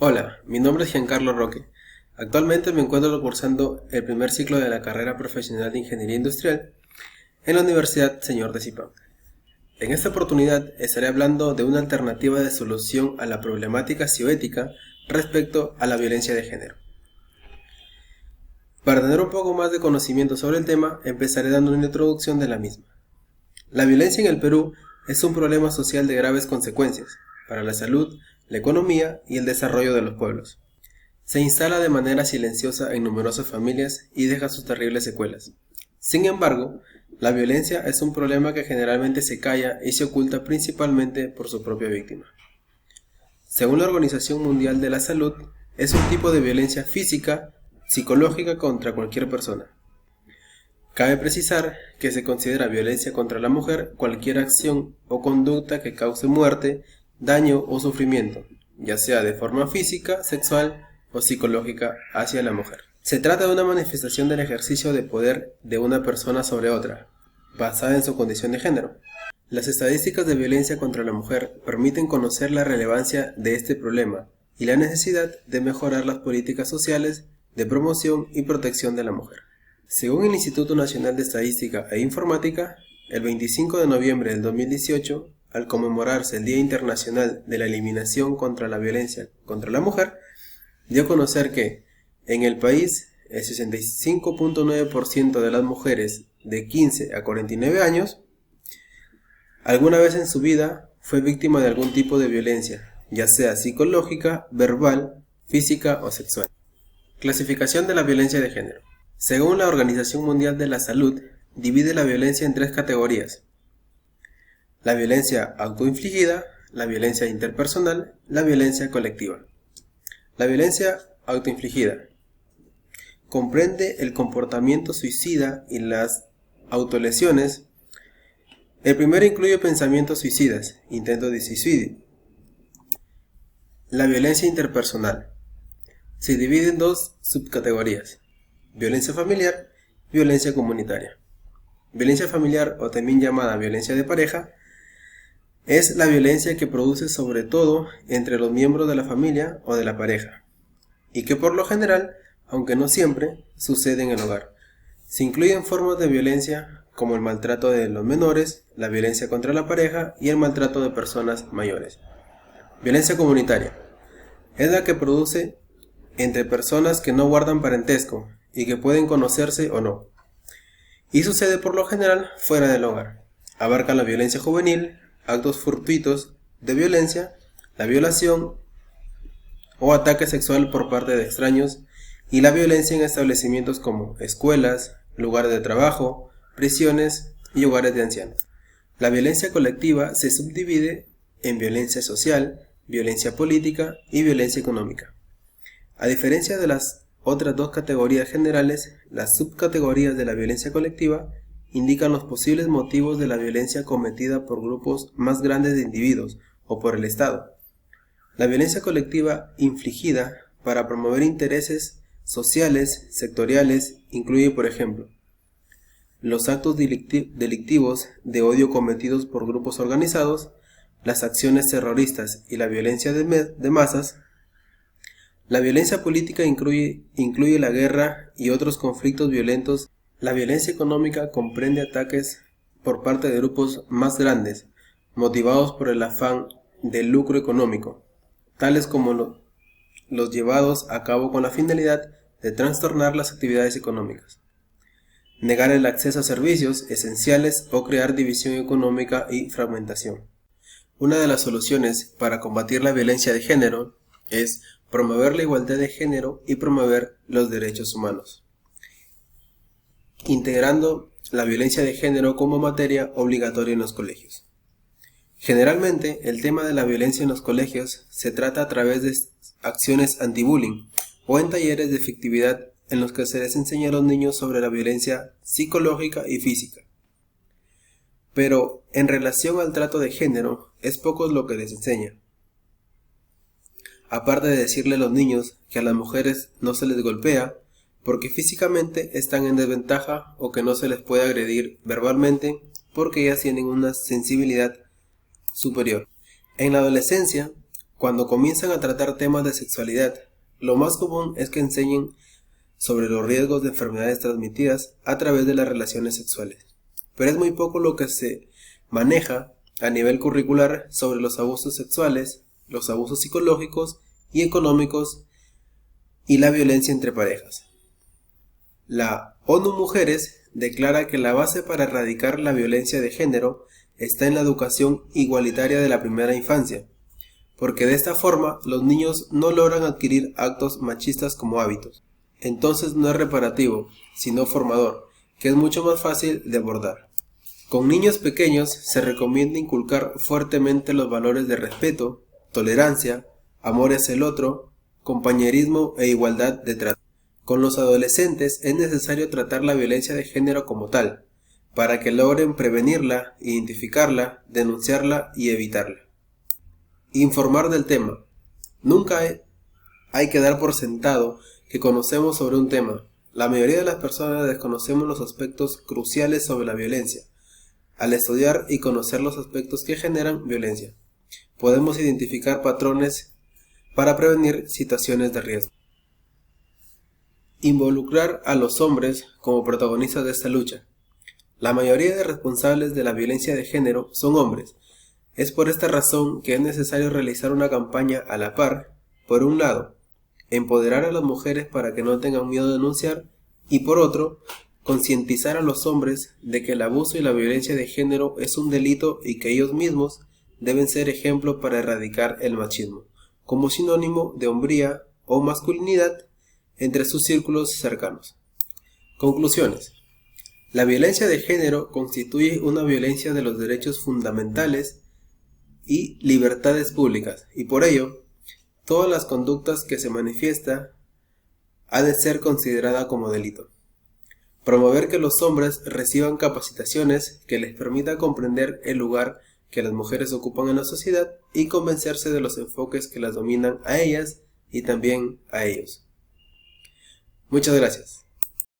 Hola, mi nombre es Giancarlo Roque. Actualmente me encuentro cursando el primer ciclo de la carrera profesional de Ingeniería Industrial en la Universidad Señor de Zipán. En esta oportunidad estaré hablando de una alternativa de solución a la problemática bioética respecto a la violencia de género. Para tener un poco más de conocimiento sobre el tema, empezaré dando una introducción de la misma. La violencia en el Perú es un problema social de graves consecuencias para la salud, la economía y el desarrollo de los pueblos. Se instala de manera silenciosa en numerosas familias y deja sus terribles secuelas. Sin embargo, la violencia es un problema que generalmente se calla y se oculta principalmente por su propia víctima. Según la Organización Mundial de la Salud, es un tipo de violencia física, psicológica contra cualquier persona. Cabe precisar que se considera violencia contra la mujer cualquier acción o conducta que cause muerte, daño o sufrimiento, ya sea de forma física, sexual o psicológica hacia la mujer. Se trata de una manifestación del ejercicio de poder de una persona sobre otra, basada en su condición de género. Las estadísticas de violencia contra la mujer permiten conocer la relevancia de este problema y la necesidad de mejorar las políticas sociales de promoción y protección de la mujer. Según el Instituto Nacional de Estadística e Informática, el 25 de noviembre del 2018, al conmemorarse el Día Internacional de la Eliminación contra la Violencia contra la Mujer, dio a conocer que, en el país, el 65.9% de las mujeres de 15 a 49 años, alguna vez en su vida fue víctima de algún tipo de violencia, ya sea psicológica, verbal, física o sexual. Clasificación de la violencia de género. Según la Organización Mundial de la Salud, divide la violencia en tres categorías: la violencia autoinfligida, la violencia interpersonal, la violencia colectiva. La violencia autoinfligida comprende el comportamiento suicida y las autolesiones. El primero incluye pensamientos suicidas, intentos de suicidio. La violencia interpersonal se divide en dos subcategorías: violencia familiar, violencia comunitaria. Violencia familiar, o también llamada violencia de pareja, es la violencia que produce sobre todo entre los miembros de la familia o de la pareja, y que por lo general, aunque no siempre, sucede en el hogar. Se incluyen formas de violencia como el maltrato de los menores, la violencia contra la pareja y el maltrato de personas mayores. Violencia comunitaria es la que produce entre personas que no guardan parentesco y que pueden conocerse o no, y sucede por lo general fuera del hogar. Abarca la violencia juvenil, actos fortuitos de violencia, la violación o ataque sexual por parte de extraños, y la violencia en establecimientos como escuelas, lugares de trabajo, prisiones y hogares de ancianos. La violencia colectiva se subdivide en violencia social, violencia política y violencia económica. A diferencia de las otras dos categorías generales, las subcategorías de la violencia colectiva indican los posibles motivos de la violencia cometida por grupos más grandes de individuos o por el Estado. La violencia colectiva infligida para promover intereses sociales, sectoriales, incluye, por ejemplo, los actos delictivos de odio cometidos por grupos organizados, las acciones terroristas y la violencia de masas. La violencia política incluye la guerra y otros conflictos violentos. La violencia económica comprende ataques por parte de grupos más grandes, motivados por el afán del lucro económico, tales como los llevados a cabo con la finalidad de trastornar las actividades económicas, negar el acceso a servicios esenciales o crear división económica y fragmentación. Una de las soluciones para combatir la violencia de género es promover la igualdad de género y promover los derechos humanos, integrando la violencia de género como materia obligatoria en los colegios. Generalmente, el tema de la violencia en los colegios se trata a través de acciones anti-bullying o en talleres de efectividad en los que se les enseña a los niños sobre la violencia psicológica y física. Pero, en relación al trato de género, es poco lo que les enseña. Aparte de decirle a los niños que a las mujeres no se les golpea porque físicamente están en desventaja, o que no se les puede agredir verbalmente porque ellas tienen una sensibilidad superior. En la adolescencia, Cuando comienzan a tratar temas de sexualidad, lo más común es que enseñen sobre los riesgos de enfermedades transmitidas a través de las relaciones sexuales. Pero es muy poco lo que se maneja a nivel curricular sobre los abusos sexuales, los abusos psicológicos y económicos y la violencia entre parejas. La ONU Mujeres declara que la base para erradicar la violencia de género está en la educación igualitaria de la primera infancia, porque de esta forma los niños no logran adquirir actos machistas como hábitos. Entonces no es reparativo, sino formador, que es mucho más fácil de abordar. Con niños pequeños se recomienda inculcar fuertemente los valores de respeto, tolerancia, amor hacia el otro, compañerismo e igualdad de trato. Con los adolescentes es necesario tratar la violencia de género como tal, para que logren prevenirla, identificarla, denunciarla y evitarla. Informar del tema. Nunca hay que dar por sentado que conocemos sobre un tema. La mayoría de las personas desconocemos los aspectos cruciales sobre la violencia. Al estudiar y conocer los aspectos que generan violencia, podemos identificar patrones para prevenir situaciones de riesgo. Involucrar a los hombres como protagonistas de esta lucha. La mayoría de responsables de la violencia de género son hombres. Es por esta razón que es necesario realizar una campaña a la par. Por un lado, empoderar a las mujeres para que no tengan miedo de denunciar, y por otro, concientizar a los hombres de que el abuso y la violencia de género es un delito y que ellos mismos deben ser ejemplo para erradicar el machismo, como sinónimo de hombría o masculinidad entre sus círculos cercanos. Conclusiones. La violencia de género constituye una violencia de los derechos fundamentales y libertades públicas, y por ello, todas las conductas que se manifiesta ha de ser considerada como delito. Promover que los hombres reciban capacitaciones que les permita comprender el lugar que las mujeres ocupan en la sociedad y convencerse de los enfoques que las dominan a ellas y también a ellos. Muchas gracias.